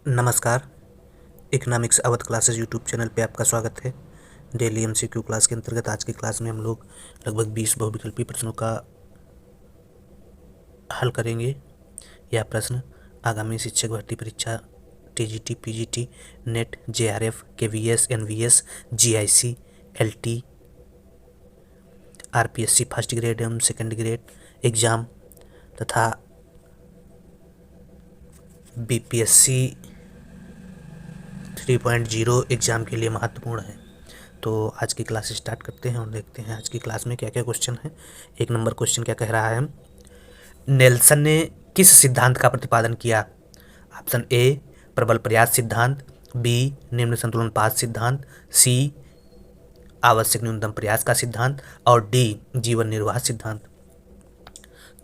नमस्कार। Economics Awadh classes YouTube channel पे आपका स्वागत है। डेली एमसीक्यू क्लास के अंतर्गत आज की क्लास में हम लोग लगभग 20 बहुविकल्पी प्रश्नों का हल करेंगे। यह प्रश्न आगामी शिक्षक भर्ती परीक्षा TGT, PGT, NET, JRF, KVS, NVS, GIC, LT, RPSC first grade एवं सेकेंड ग्रेड एग्ज़ाम तथा बीपीएससी 3.0 एग्ज़ाम के लिए महत्वपूर्ण है। तो आज की क्लास स्टार्ट करते हैं और देखते हैं आज की क्लास में क्या क्या क्वेश्चन है। एक नंबर क्वेश्चन क्या कह रहा है, नेल्सन ने किस सिद्धांत का प्रतिपादन किया? ऑप्शन ए प्रबल प्रयास सिद्धांत, बी निम्न संतुलन पास सिद्धांत, सी आवश्यक न्यूनतम प्रयास का सिद्धांत और डी जीवन निर्वाह सिद्धांत।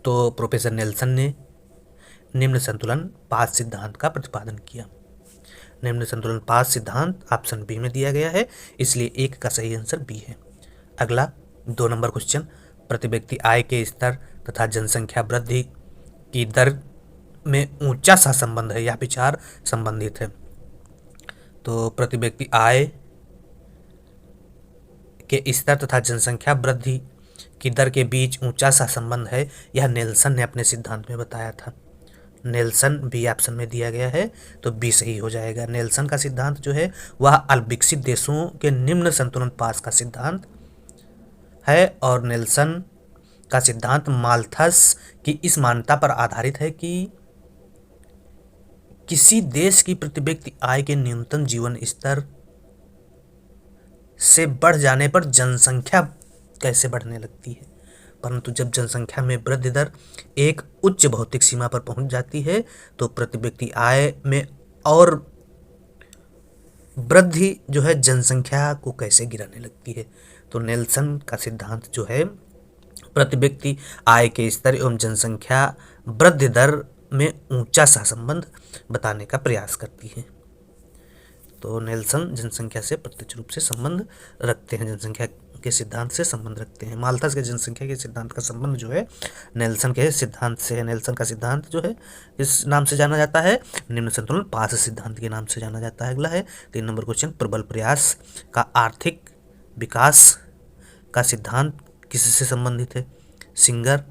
तो प्रोफेसर नेल्सन ने निम्न संतुलन पास सिद्धांत का प्रतिपादन किया। निम्न संतुलन पास सिद्धांत ऑप्शन बी में दिया गया है, इसलिए एक का सही आंसर बी है। अगला 2 नंबर क्वेश्चन, प्रति व्यक्ति आय के स्तर तथा जनसंख्या वृद्धि की दर में ऊंचा सा संबंध है, यह विचार संबंधित है। तो प्रति व्यक्ति आय के स्तर तथा जनसंख्या वृद्धि की दर के बीच ऊंचा सा संबंध है, यह नेल्सन ने अपने सिद्धांत में बताया था। नेल्सन बी ऑप्शन में दिया गया है, तो बी सही हो जाएगा। नेल्सन का सिद्धांत जो है वह अल्पविकसित देशों के निम्न संतुलन पास का सिद्धांत है और नेल्सन का सिद्धांत माल्थस की इस मान्यता पर आधारित है कि किसी देश की प्रति व्यक्ति आय के न्यूनतम जीवन स्तर से बढ़ जाने पर जनसंख्या कैसे बढ़ने लगती है, परंतु जब जनसंख्या में वृद्धि दर एक उच्च भौतिक सीमा पर पहुंच जाती है तो प्रति व्यक्ति आय में और वृद्धि जो है जनसंख्या को कैसे गिराने लगती है। तो नेल्सन का सिद्धांत जो है प्रति व्यक्ति आय के स्तर एवं जनसंख्या वृद्धि दर में ऊंचा सा संबंध बताने का प्रयास करती है। तो नेल्सन जनसंख्या से प्रत्यक्ष रूप से संबंध रखते हैं, जनसंख्या के सिद्धांत से संबंध रखते हैं। माल्थस के जनसंख्या के सिद्धांत का संबंध जो है नेल्सन के सिद्धांत से है। नेल्सन का सिद्धांत जो है इस नाम से जाना जाता है, निम्न संतुलन पास सिद्धांत के नाम से जाना जाता है। अगला है 3 नंबर क्वेश्चन, प्रबल प्रयास का आर्थिक विकास का सिद्धांत किससे संबंधित है? Singer,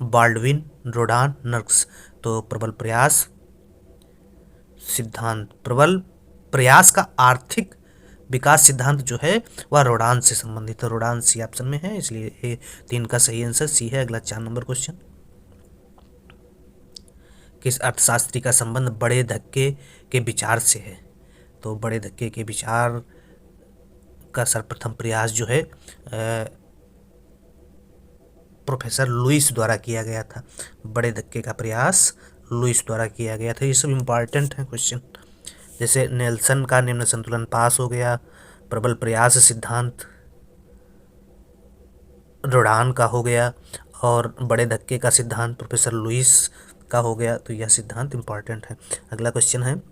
Baldwin, Rodan, Nurkse. तो प्रबल प्रयास सिद्धांत, प्रबल प्रयास का आर्थिक विकास सिद्धांत जो है वह रोडान से संबंधित है। रोडान सी ऑप्शन में है, इसलिए 3 का सही आंसर सी है। अगला 4 नंबर क्वेश्चन, किस अर्थशास्त्री का संबंध बड़े धक्के के विचार से है? तो बड़े धक्के के विचार का सर्वप्रथम प्रयास जो है प्रोफेसर लुईस द्वारा किया गया था। बड़े धक्के का प्रयास लुईस द्वारा किया गया था। ये सब इम्पॉर्टेंट है क्वेश्चन। जैसे नेल्सन का निम्न संतुलन पास हो गया, प्रबल प्रयास सिद्धांत रोडान का हो गया और बड़े धक्के का सिद्धांत प्रोफेसर लुईस का हो गया। तो यह सिद्धांत इम्पॉर्टेंट है। अगला क्वेश्चन है,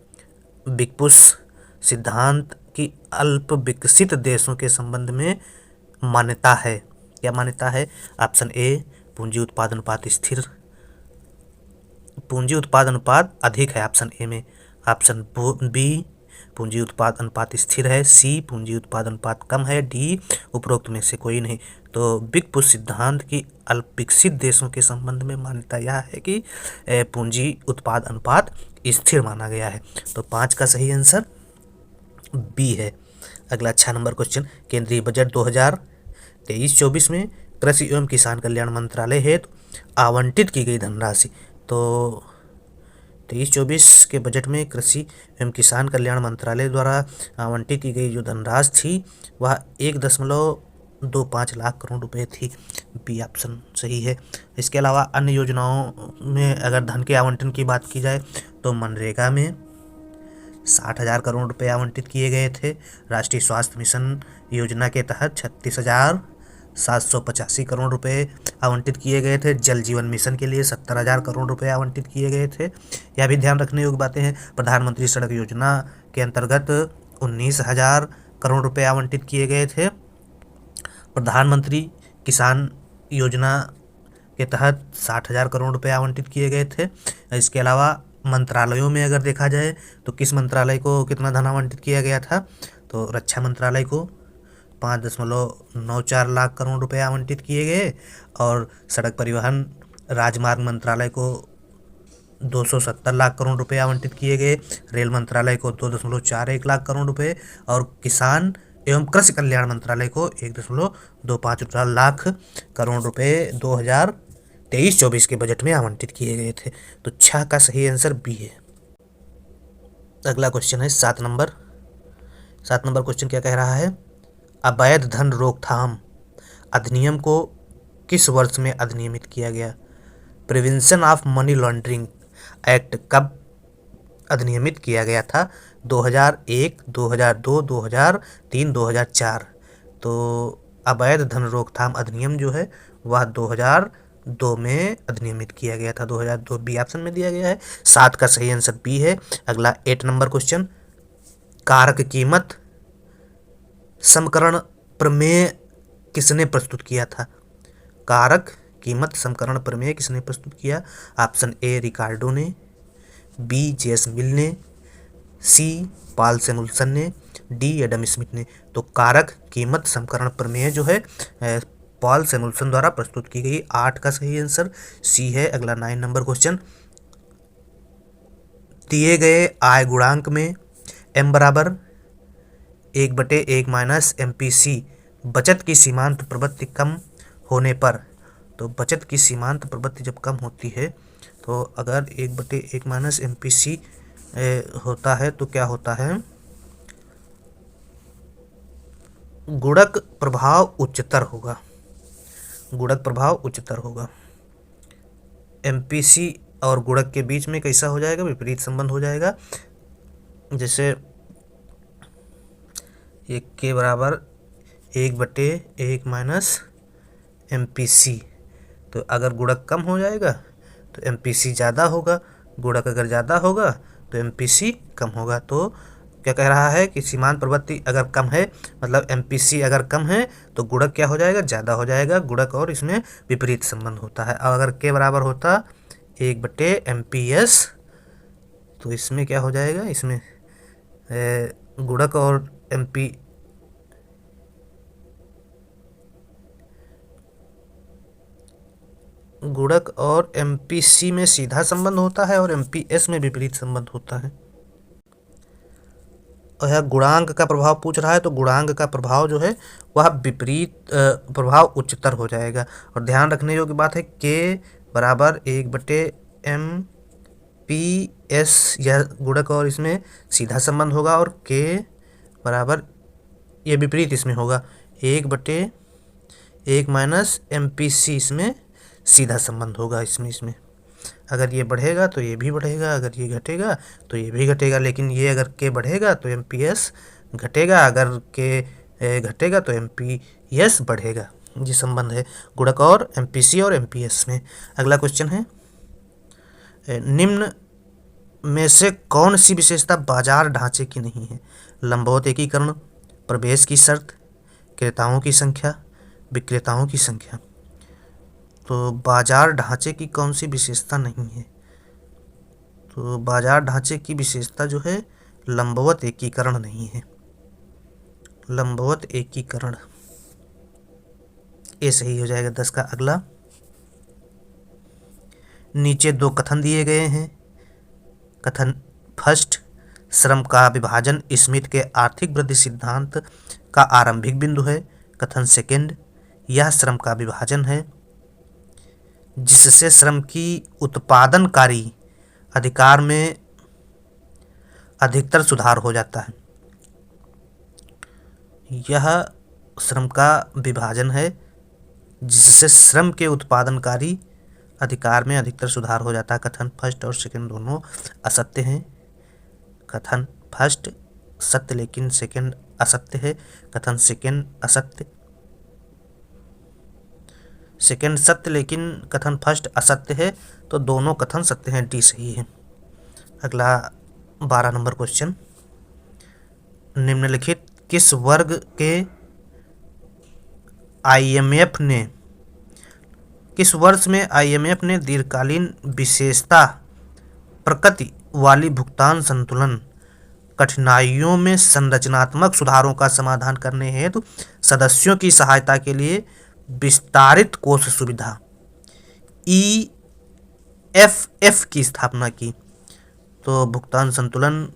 विकपुस सिद्धांत की अल्प विकसित देशों के संबंध में मान्यता है। क्या मान्यता है? ऑप्शन ए पूंजी उत्पादन अनुपात स्थिर, पूंजी उत्पादन अनुपात अधिक है ऑप्शन ए में। ऑप्शन बी पूंजी उत्पाद अनुपात स्थिर है, सी पूंजी उत्पाद अनुपात कम है, डी उपरोक्त में से कोई नहीं। तो विकपुस सिद्धांत की अल्प विकसित देशों के संबंध में मान्यता यह है कि पूंजी उत्पाद अनुपात स्थिर माना गया है। तो 5 का सही आंसर बी है। अगला 6 नंबर क्वेश्चन, केंद्रीय बजट 2023-24 में कृषि एवं किसान कल्याण मंत्रालय हेतु आवंटित की गई धनराशि। तो 23-24 के बजट में कृषि एवं किसान कल्याण मंत्रालय द्वारा आवंटित की गई जो धनराशि थी वह 1.25 लाख करोड़ रुपए थी। बी ऑप्शन सही है। इसके अलावा अन्य योजनाओं में अगर धन के आवंटन की बात की जाए तो मनरेगा में 60,000 करोड़ रुपए आवंटित किए गए थे। राष्ट्रीय स्वास्थ्य मिशन योजना के तहत 36,785 करोड़ रुपए आवंटित किए गए थे। जल जीवन मिशन के लिए 70,000 करोड़ रुपए आवंटित किए गए थे। यह भी ध्यान रखने योग्य बातें हैं। प्रधानमंत्री सड़क योजना के अंतर्गत 19,000 करोड़ रुपए आवंटित किए गए थे। प्रधानमंत्री किसान योजना के तहत 60,000 करोड़ रुपए आवंटित किए गए थे। इसके अलावा मंत्रालयों में अगर देखा जाए तो किस मंत्रालय को कितना धन आवंटित किया गया था, तो रक्षा मंत्रालय को 5.94 लाख करोड़ रुपए आवंटित किए गए, और सड़क परिवहन राजमार्ग मंत्रालय को 270 लाख करोड़ रुपए आवंटित किए गए, रेल मंत्रालय को 2.41 लाख करोड़ रुपए, और किसान एवं कृषि कल्याण मंत्रालय को 1.25 लाख करोड़ रुपए 2023-24 के बजट में आवंटित किए गए थे। तो 6 का सही आंसर बी है। अगला क्वेश्चन है 7 नंबर क्वेश्चन क्या कह रहा है? अवैध धन रोकथाम अधिनियम को किस वर्ष में अधिनियमित किया गया? Prevention of money laundering act कब अधिनियमित किया गया था? 2001, 2002, 2003, 2004। तो अवैध धन रोकथाम अधिनियम जो है वह 2002 में अधिनियमित किया गया था। 2002 बी ऑप्शन में दिया गया है। 7 का सही आंसर बी है। अगला 8 नंबर क्वेश्चन, कारक कीमत समकरण प्रमेय किसने प्रस्तुत किया था? कारक कीमत समकरण प्रमेय किसने प्रस्तुत किया? ऑप्शन ए रिकार्डो ने, बी जेएस मिल ने, सी पॉल सैमुअल्सन ने, डी एडम स्मिथ ने। तो कारक कीमत समकरण प्रमेय जो है पॉल सैमुअल्सन द्वारा प्रस्तुत की गई। 8 का सही आंसर सी है। अगला 9 नंबर क्वेश्चन, दिए गए आय गुणांक में m बराबर 1/1 माइनस MPC बचत की सीमांत प्रवृत्ति कम होने पर, तो बचत की सीमांत प्रवृत्ति जब कम होती है तो अगर 1/1 माइनस MPC होता है तो क्या होता है? गुणक प्रभाव उच्चतर होगा। गुणक प्रभाव उच्चतर होगा। MPC और गुणक के बीच में कैसा हो जाएगा? विपरीत संबंध हो जाएगा। जैसे 1 के बराबर 1/1 माइनस MPC, तो अगर गुणक कम हो जाएगा तो MPC ज़्यादा होगा, गुणक अगर ज़्यादा होगा तो MPC कम होगा। तो क्या कह रहा है कि सीमांत प्रवृत्ति अगर कम है, मतलब MPC अगर कम है तो गुणक क्या हो जाएगा? ज़्यादा हो जाएगा। गुणक और इसमें विपरीत संबंध होता है। और अगर के बराबर होता 1/MPS तो इसमें क्या हो जाएगा? इसमें गुणक और गुणक और MPC में सीधा संबंध होता है और MPS में विपरीत संबंध होता है। और यह गुणांक का प्रभाव पूछ रहा है तो गुणांक का प्रभाव जो है वह विपरीत प्रभाव उच्चतर हो जाएगा। और ध्यान रखने योग्य बात है के बराबर 1/MPS, यह गुणक और इसमें सीधा संबंध होगा, और के बराबर ये विपरीत इसमें होगा 1/1 माइनस MPC, इसमें सीधा संबंध होगा। इसमें अगर ये बढ़ेगा तो ये भी बढ़ेगा, अगर ये घटेगा तो ये भी घटेगा। लेकिन ये अगर के बढ़ेगा तो MPS घटेगा, अगर के घटेगा तो MPS बढ़ेगा। ये संबंध है गुणक और MPC और MPS में। अगला क्वेश्चन है, निम्न में से कौन सी विशेषता बाजार ढांचे की नहीं है? लंबवत एकीकरण, प्रवेश की शर्त, क्रेताओं की संख्या, विक्रेताओं की संख्या। तो बाजार ढांचे की कौन सी विशेषता नहीं है? तो बाजार ढांचे की विशेषता जो है लंबवत एकीकरण नहीं है। लंबवत एकीकरण, ये सही हो जाएगा 10 का। अगला, नीचे 2 कथन दिए गए हैं। कथन फर्स्ट, श्रम का विभाजन स्मिथ के आर्थिक वृद्धि सिद्धांत का आरंभिक बिंदु है। कथन सेकंड, यह श्रम का विभाजन है जिससे श्रम की उत्पादनकारी अधिकार में अधिकतर सुधार हो जाता है। यह श्रम का विभाजन है जिससे श्रम के उत्पादनकारी अधिकार में अधिकतर सुधार हो जाता है। कथन फर्स्ट और सेकंड दोनों असत्य हैं। कथन फर्स्ट सत्य लेकिन सेकंड असत्य है। कथन सेकंड असत्य, सेकंड सत्य लेकिन कथन फर्स्ट असत्य है, तो दोनों कथन सत्य हैं। डी सही है। अगला 12 नंबर क्वेश्चन, निम्नलिखित किस वर्ग के IMF ने, किस वर्ष में IMF ने दीर्घकालीन विशेषता प्रकृति वाली भुगतान संतुलन कठिनाइयों में संरचनात्मक सुधारों का समाधान करने हेतु सदस्यों की सहायता के लिए विस्तारित कोष सुविधा EFF की स्थापना की। तो भुगतान संतुलन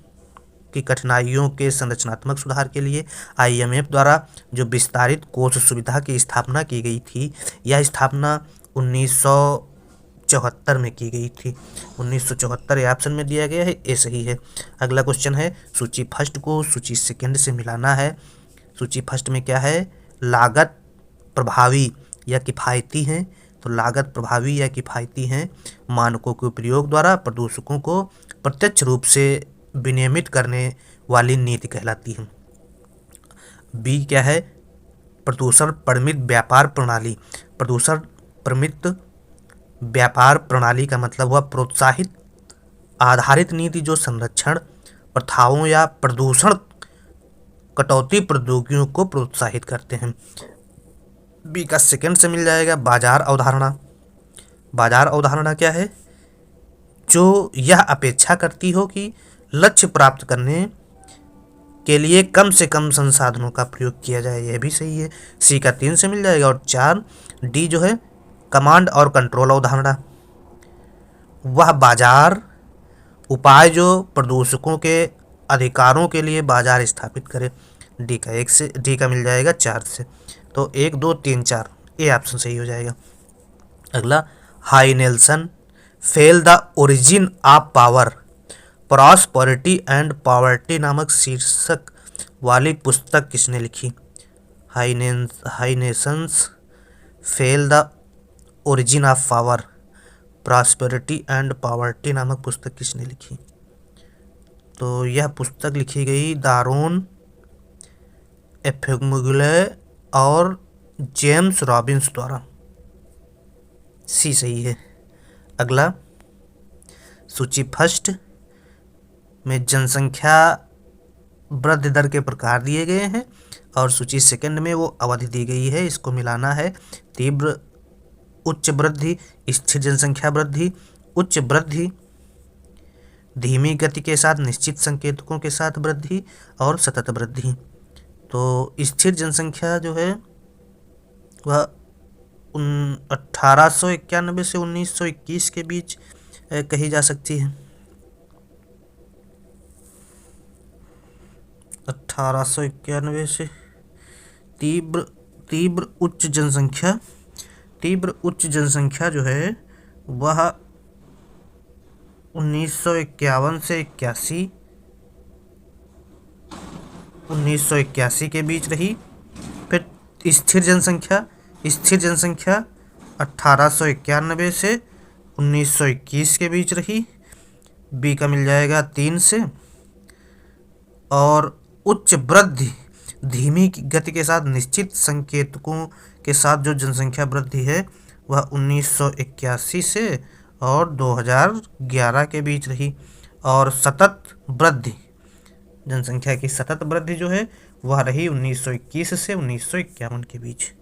की कठिनाइयों के संरचनात्मक सुधार के लिए IMF द्वारा जो विस्तारित कोष सुविधा की स्थापना की गई थी, यह स्थापना 1974 में की गई थी। 1974 ये ऑप्शन में दिया गया है, ये सही है। अगला क्वेश्चन है, सूची फर्स्ट को सूची सेकंड से मिलाना है। सूची फर्स्ट में क्या है, लागत प्रभावी या किफ़ायती हैं। तो लागत प्रभावी या किफ़ायती हैं मानकों के प्रयोग द्वारा प्रदूषकों को प्रत्यक्ष रूप से विनियमित करने वाली नीति कहलाती है। बी क्या है, प्रदूषण परमित व्यापार प्रणाली। प्रदूषण परमित व्यापार प्रणाली का मतलब हुआ प्रोत्साहित आधारित नीति जो संरक्षण प्रथाओं या प्रदूषण कटौती प्रौद्योगिकियों को प्रोत्साहित करते हैं। बी का सेकंड से मिल जाएगा बाजार अवधारणा। बाजार अवधारणा क्या है, जो यह अपेक्षा करती हो कि लक्ष्य प्राप्त करने के लिए कम से कम संसाधनों का प्रयोग किया जाए, यह भी सही है। सी का 3 से मिल जाएगा। और 4 डी जो है कमांड और कंट्रोल अवधारणा, वह बाजार उपाय जो प्रदूषकों के अधिकारों के लिए बाजार स्थापित करे। डी का 1 से, डी का मिल जाएगा 4 से। तो 1 2 3 4 ये ऑप्शन सही हो जाएगा। अगला, high Nelson fail the origin of power prosperity and poverty नामक शीर्षक वाली पुस्तक किसने लिखी। High Nations fail the origin of power prosperity and poverty नामक पुस्तक किसने लिखी। तो यह पुस्तक लिखी गई दारोन एफेमुगले और जेम्स रॉबिन्स द्वारा। सी सही है। अगला, सूची फर्स्ट में जनसंख्या वृद्धि दर के प्रकार दिए गए हैं और सूची सेकंड में वो अवधि दी गई है, इसको मिलाना है। तीव्र उच्च वृद्धि, स्थिर जनसंख्या वृद्धि, उच्च वृद्धि, धीमी गति के साथ निश्चित संकेतकों के साथ वृद्धि और सतत वृद्धि। तो स्थिर जनसंख्या जो है वह 1891 से 1921 के बीच कही जा सकती है। 1891 से तीव्र उच्च जनसंख्या जो है वह 1951 से 1981 के बीच रही। फिर स्थिर जनसंख्या 1891 से 1921 के बीच रही। बी का मिल जाएगा 3 से। और उच्च वृद्धि धीमी गति के साथ निश्चित संकेतकों के साथ जो जनसंख्या वृद्धि है वह 1981 से और 2011 के बीच रही। और सतत वृद्धि, जनसंख्या की सतत वृद्धि जो है वह रही 1921 से 1951 के बीच।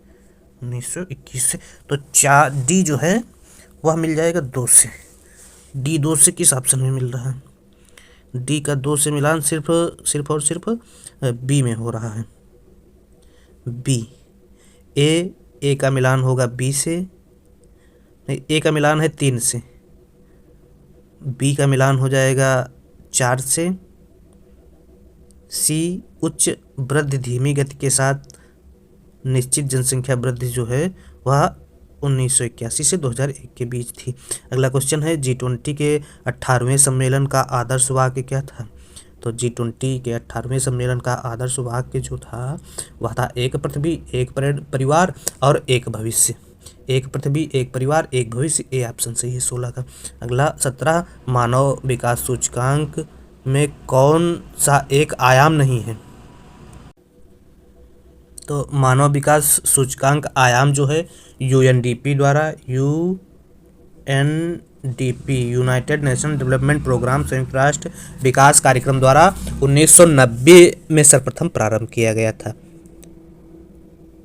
1921 से। तो 4 डी जो है वह मिल जाएगा 2 से। डी 2 से किस ऑप्शन में मिल रहा है। डी का 2 से मिलान सिर्फ और सिर्फ बी में हो रहा है। बी ए का मिलान होगा बी से, नहीं, ए का मिलान है 3 से। बी का मिलान हो जाएगा 4 से। सी उच्च वृद्धि धीमी गति के साथ निश्चित जनसंख्या वृद्धि जो है वह 1981 से 2001 के बीच थी। अगला क्वेश्चन है, G20 के 18वें सम्मेलन का आदर्श वाक्य क्या था। तो G20 के 18वें सम्मेलन का आदर्श वाक्य जो था वह था एक पृथ्वी एक परिवार और एक भविष्य। एक पृथ्वी एक परिवार एक भविष्य, ए ऑप्शन सही है 16 का। अगला 17, मानव विकास सूचकांक में कौन सा एक आयाम नहीं है। तो मानव विकास सूचकांक आयाम जो है UNDP द्वारा, UNDP United Nation Development Programme, संयुक्त राष्ट्र विकास कार्यक्रम द्वारा 1990 में सर्वप्रथम प्रारंभ किया गया था।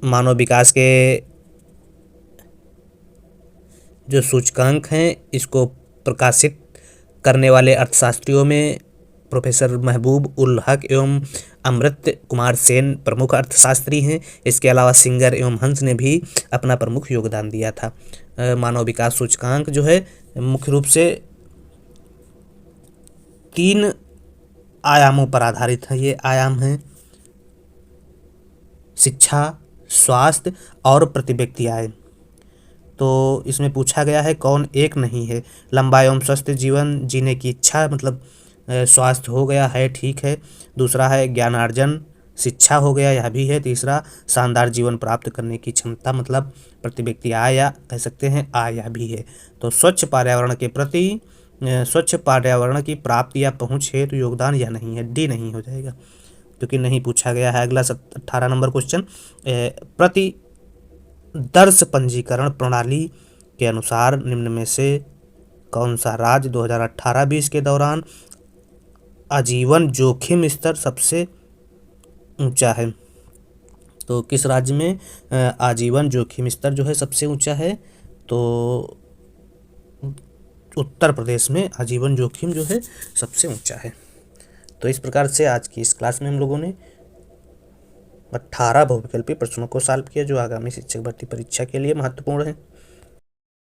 मानव विकास के जो सूचकांक हैं इसको प्रकाशित करने वाले अर्थशास्त्रियों में प्रोफेसर महबूब उल हक एवं अमृत कुमार सेन प्रमुख अर्थशास्त्री हैं। इसके अलावा सिंगर एवं हंस ने भी अपना प्रमुख योगदान दिया था। मानव विकास सूचकांक जो है मुख्य रूप से 3 आयामों पर आधारित है। ये आयाम हैं शिक्षा, स्वास्थ्य और प्रति व्यक्ति आय। तो इसमें पूछा गया है कौन एक नहीं है। लंबा एवं स्वस्थ जीवन जीने की इच्छा, मतलब स्वास्थ्य हो गया है, ठीक है। दूसरा है ज्ञानार्जन, शिक्षा हो गया, यह भी है। तीसरा शानदार जीवन प्राप्त करने की क्षमता, मतलब प्रति व्यक्ति आय या कह सकते हैं आय, यह भी है। तो स्वच्छ पर्यावरण के प्रति स्वच्छ पर्यावरण की प्राप्ति या पहुँच हेतु योगदान, यह नहीं है, डी नहीं हो जाएगा क्योंकि नहीं पूछा गया है। अगला 18 नंबर क्वेश्चन, प्रति दर्श पंजीकरण प्रणाली के अनुसार निम्न में से कौन सा राज्य 2018-20 के दौरान आजीवन जोखिम स्तर सबसे ऊंचा है। तो किस राज्य में आजीवन जोखिम स्तर जो है सबसे ऊंचा है, तो उत्तर प्रदेश में आजीवन जोखिम जो है सबसे ऊंचा है। तो इस प्रकार से आज की इस क्लास में हम लोगों ने 18 बहुविकल्पीय प्रश्नों को सॉल्व किया जो आगामी शिक्षक भर्ती परीक्षा के लिए महत्वपूर्ण है।